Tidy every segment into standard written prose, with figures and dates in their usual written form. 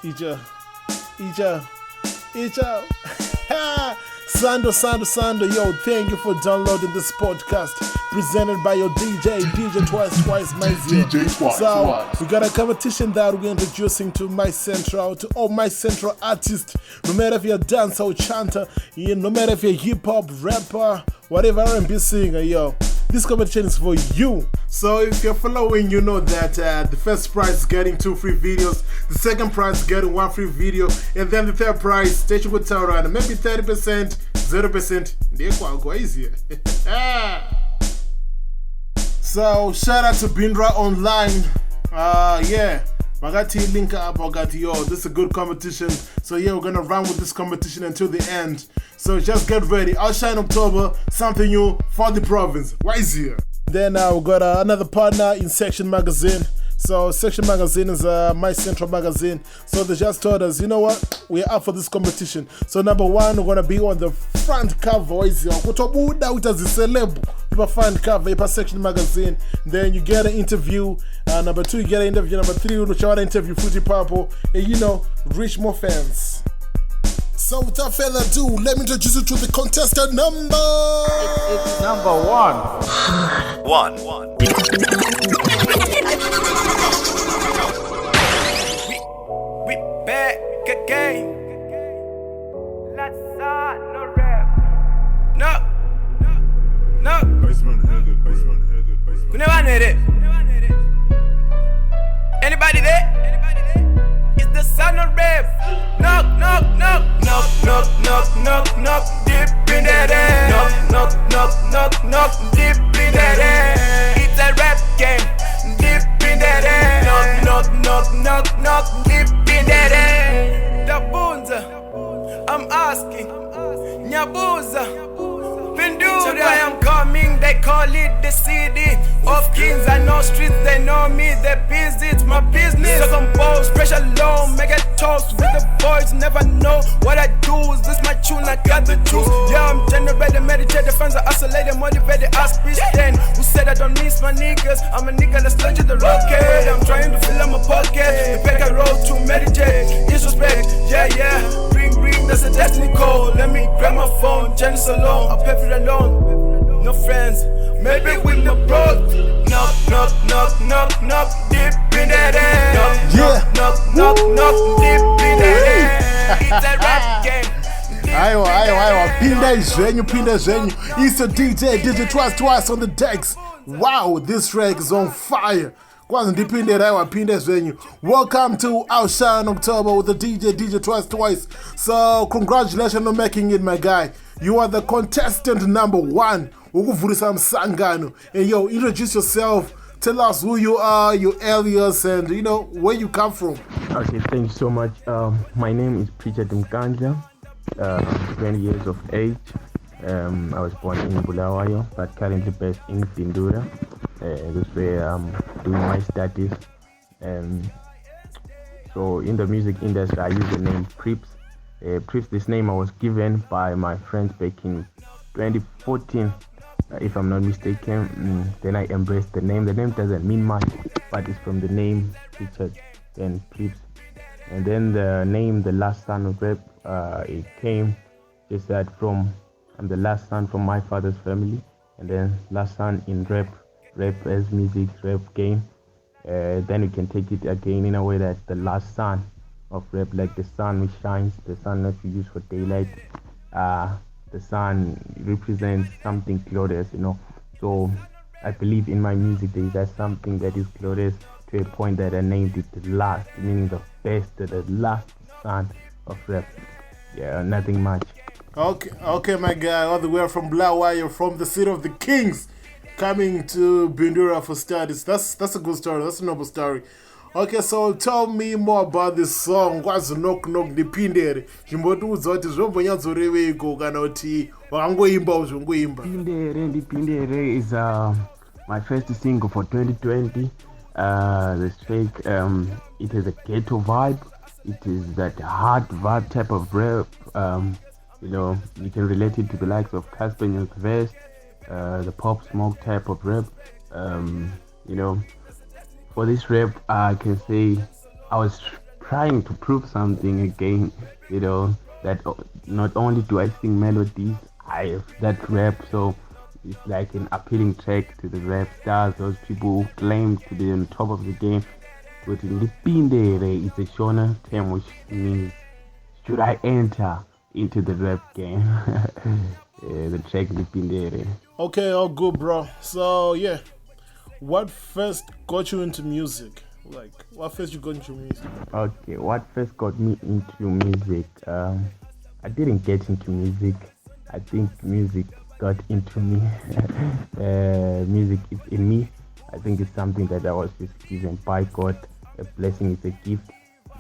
Ija. Sando, yo, thank you for downloading this podcast presented by your DJ twice, my zero. So, we got a competition that we're introducing to to all my central artists, no matter if you're a dancer or chanter, no matter if you're hip-hop, rapper, whatever R&B singer, yo. This competition is for you. So if you're following, you know that the first prize is getting 2 free videos, the second prize is getting 1 free video, and then the third prize, station with around maybe 30%, 0%. They're quite easier. So shout out to Bindra Online. Yeah. Magati link up, Magati, yo, this is a good competition. So yeah, we're gonna run with this competition until the end. So just get ready. OutShine October, something new for the province. Why is here? Then we got another partner in Section Magazine. So Section Magazine is my central magazine. So they just told us, you know what? We're up for this competition. So number 1, we're gonna be on the front cover. Is here? Front cover, a Section Magazine. Then you get an interview. Number 2, you get an interview. Number 3, we'll try to interview Fruity Purple. And reach more fans. So without further ado, let me introduce you to the contestant number. It's number 1. We back again. Let's start no rap. No. We never need it. Anybody there? It's the son of rap. Knock, deep in that ass. Knock, deep in that ass. It's a rap game. Deep in that ass. Knock, deep in that ass. The Bunza, I'm asking. Nyabuza. Today I am coming, they call it the city of kings. I know streets, they know me, they visit my business. So compose, pressure low, make a toast with the boys. Never know what I do, is this my tune, I got the truth. Yeah, I'm generated, meditated, fans are isolated, motivated, ask bitch then. Who said I don't miss my niggas? I'm a nigga that's stuck to the rocket. I'm trying to fill up my pocket, the back I roll to meditate. Disrespect, yeah. Ring, that's a destiny code. Let me grab my phone, Janice alone, I'll pay for it alone. No friends, maybe with no bros. Knock, deep in that ass. Knock, deep in that ass. It's a rap game. Aiwa, pinda zenyu. It's a DJ twice on the decks. Wow, this track is on fire. Welcome to OutShine October with the DJ twice. So congratulations on making it, my guy. You are the contestant number 1. And yo, introduce yourself. Tell us who you are, your alias, and where you come from. Okay, thank you so much. My name is Prips Mkandla. 20 years of age. I was born in Bulawayo, but currently based in Bindura. This way I'm doing my studies. So in the music industry, I use the name Prips. Prips, this name I was given by my friends back in 2014, if I'm not mistaken. Then I embraced the name. The name doesn't mean much, but it's from the name Prips, then Prips. And then the name, the last son of rap, it came just that I'm the last son from my father's family, and then last son in rap as music, rap game. Then you can take it again in a way that the last son of rap, like the sun which shines, the sun that you use for daylight. The sun represents something glorious, So I believe in my music there's something that is glorious to a point that I named it the last, meaning the best, the last son of rap. Yeah, nothing much. Okay, my guy, all the way from Bulawayo, from the city of the kings, coming to Bindura for studies. That's a good story. That's a noble story. Okay, so tell me more about this song. What's knock dipindere? Jimbotuza kuti zvombonyadzoreveko kana kuti wakangoimba uzvongoimba. Dipindere is my first single for 2020. The track, it has a ghetto vibe. It is that hard vibe type of rap. You can relate it to the likes of Casper Vest, the Pop Smoke type of rap. For this rap, I can say I was trying to prove something again, that not only do I sing melodies, I have that rap, so it's like an appealing track to the rap stars, those people who claim to be on top of the game. But in Lipindere, it's a Shona term which means, should I enter into the rap game? The track Lipindere. Okay, all good, bro. So, yeah. What first got you into music? Like, what first you got into music? Okay, what first got me into music? I didn't get into music. I think music got into me. Music is in me. I think it's something that I was just given by God. A blessing is a gift.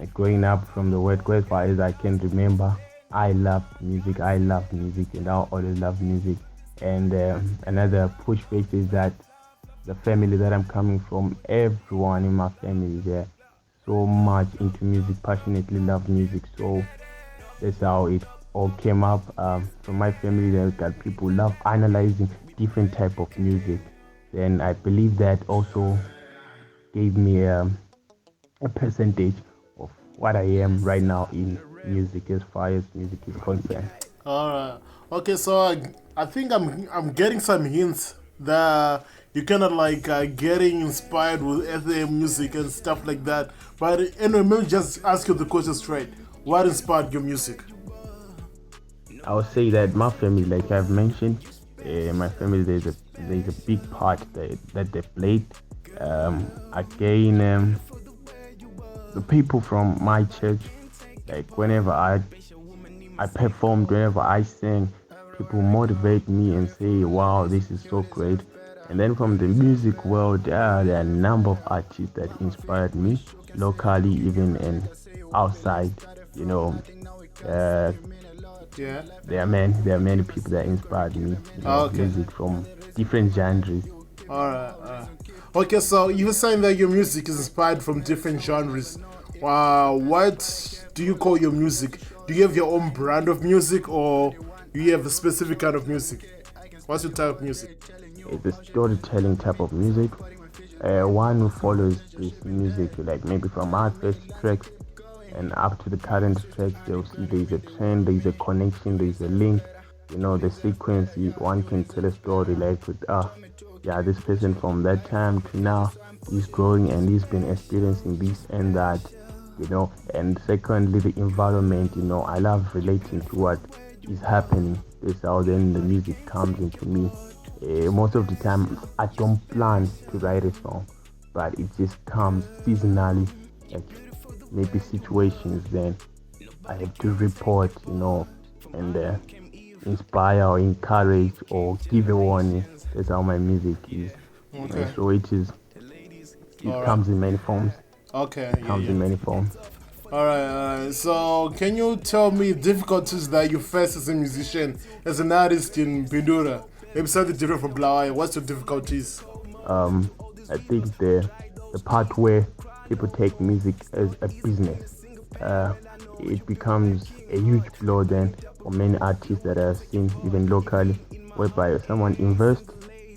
Like growing up from the word go as far as I can remember, I loved music. I love music, and I always love music. And another push factor is that the family that I'm coming from, everyone in my family, they're so much into music, passionately love music. So that's how it all came up. From my family, they've got people who love analyzing different type of music. Then I believe that also gave me a percentage of what I am right now in music as far as music is concerned. All right. Okay, so I think I'm getting some hints that you're kind of like getting inspired with FM music and stuff like that. But anyway, let me just ask you the question straight. What inspired your music? I would say that my family, like I've mentioned, my family, there's a big part that they played. Again, the people from my church, like whenever I performed, whenever I sang, people motivate me and say, wow, this is so great. And then from the music world, there are a number of artists that inspired me locally, even and outside. Yeah. There are many people that inspired me. Music from different genres. Alright. Okay, so you were saying that your music is inspired from different genres. What do you call your music? Do you have your own brand of music, or do you have a specific kind of music? What's your type of music? It's a storytelling type of music. One who follows this music, like maybe from our first tracks and up to the current tracks, they'll see there's a trend, there's a connection, there's a link. The sequence, one can tell a story like with, this person from that time to now, he's growing and he's been experiencing this and that, And secondly, the environment, I love relating to what is happening. That's how then the music comes into me. Most of the time, I don't plan to write a song, but it just comes seasonally, like maybe situations, then I have to report, and inspire or encourage or give a warning. That's how my music is. Okay. So it comes in many forms. Okay. It comes in many forms. Alright. So can you tell me difficulties that you face as a musician, as an artist in Pindura? Maybe something different from Blauai. What's your difficulties? I think the part where people take music as a business, it becomes a huge blow then for many artists that I've seen even locally, whereby someone invests,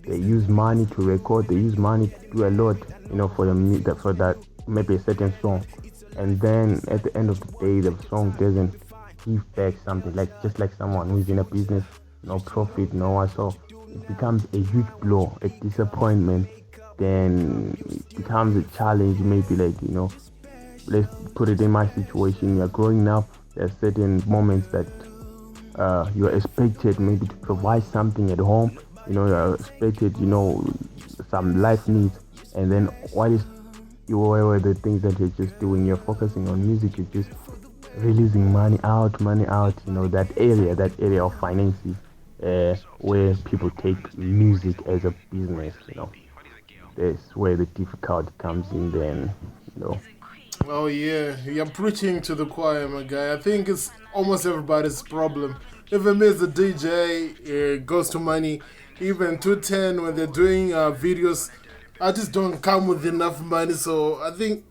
they use money to record, they use money to do a lot, for that maybe a certain song, and then at the end of the day, the song doesn't give back something, just like someone who's in a business, no profit, no what, so it becomes a huge blow, a disappointment. Then it becomes a challenge, maybe let's put it in my situation. You're growing up, there are certain moments that you are expected maybe to provide something at home, you're expected, some life needs, and then what is the things that you're just doing? You're focusing on music, you're just releasing money out, that area of finances, where people take music as a business, That's where the difficulty comes in then, Oh yeah, you're preaching to the choir, my guy. I think it's almost everybody's problem. Even me as a DJ, it goes to money. Even 210 when they're doing videos, I just don't come with enough money. So I think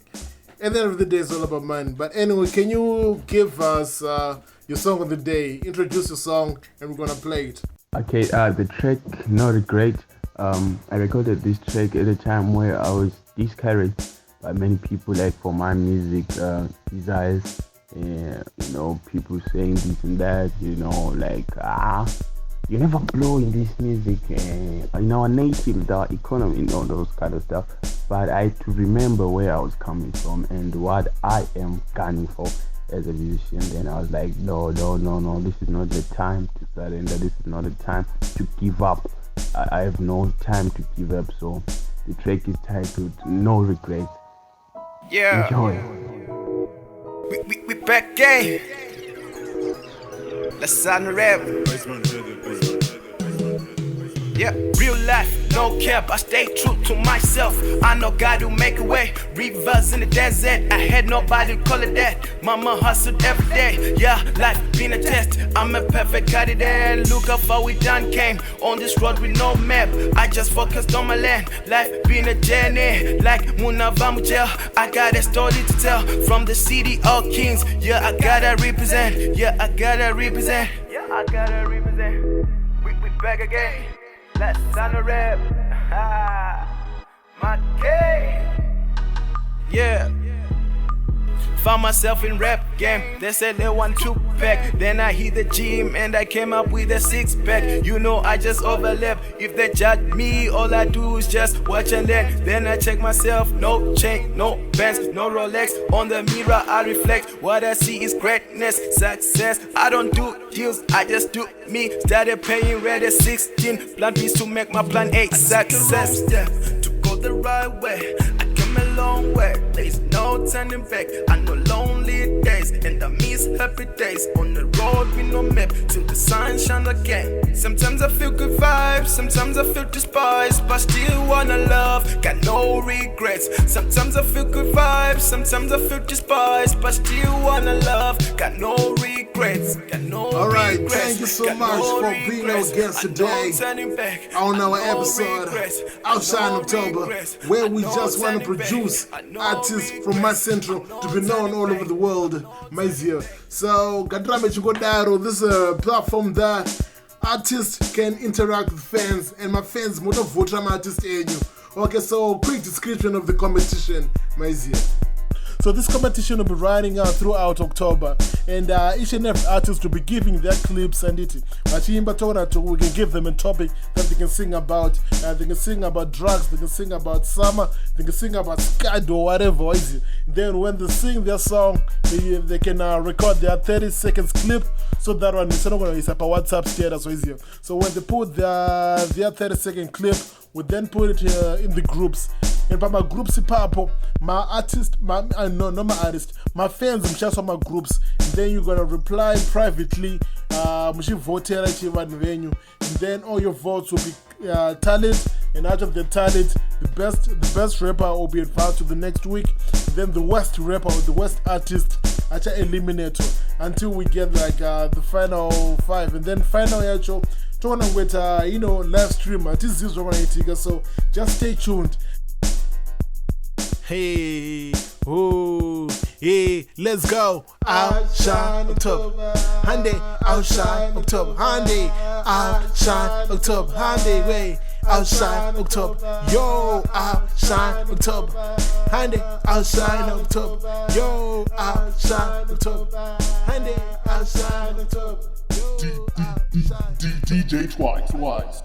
at the end of the day, it's all about money. But anyway, can you give us your song of the day? Introduce your song, and we're gonna play it. Okay, the track "No Regret." I recorded this track at a time where I was discouraged by many people, like for my music desires. People saying this and that, like you never blow in this music, in our native, our economy, those kind of stuff. But I had to remember where I was coming from and what I am gunning for as a musician. Then I was like, no, this is not the time to surrender. This is not the time to give up. I have no time to give up. So the track is titled No Regrets. Yeah. Enjoy. We back again. Let's sign the rap. Yeah, real life, no cap, I stay true to myself. I know God will make a way. Rivers in the desert, I had nobody to call it that. Mama hustled every day, yeah, life been a test. I'm a perfect candidate, look how far we done came. On this road with no map, I just focused on my land. Life been a journey, like Muna Vamujel. I got a story to tell, from the city of kings. Yeah, I gotta represent, yeah, I gotta represent. Yeah, I gotta represent. We back again. Let's sign the rap. My K. Yeah. Found myself in rap game. They said they want 2-pack. Then I hit the gym and I came up with a 6-pack. I just overlap. If they judge me, all I do is just watch and learn. Then I check myself. No chain, no bands, no Rolex. On the mirror I reflect. What I see is greatness, success. I don't do deals, I just do me. Started paying rent at 16. Plan B's to make my plan A success. To go the right way. A long way, there's no turning back. I know lonely days and I miss happy days. On the road with no map till the sun shine again. Sometimes I feel good vibes, sometimes I feel despised, but still wanna love, got no regrets. Sometimes I feel good vibes, sometimes I feel despised, but still wanna love, got no regrets. Alright, thank you so much for being our guest today on our episode OutShine October, where we just want to produce artists from my central to be known all over the world. So Gadrame Chigodaro, this is a platform that artists can interact with fans, and my fans moto vote am artist enyu. Okay, so quick description of the competition, So this competition will be running out throughout October, and each and every artist will be giving their clips and it. We can give them a topic that they can sing about. They can sing about drugs, they can sing about summer, they can sing about skid or whatever. Then when they sing their song, they can record their 30 seconds clip. So that one is not going to be a WhatsApp status. So when they put their 30-second clip, we then put it in the groups. And by my groups, my artist, my fans, just on my groups. And then you're gonna reply privately. And then all your votes will be tallied. And out of the tallied, the best rapper will be advanced to the next week. And then the worst rapper or the worst artist eliminate until we get like the final 5. And then final actual talking with live stream at this so just stay tuned. Hey, oh, hey, let's go. OutShine October, Hyundai, OutShine October, Hyundai, OutShine October, Hyundai, way, OutShine October, yo, OutShine October, Hyundai, OutShine October, yo, OutShine October, Hyundai, OutShine October, yo, OutShine. DJ twice.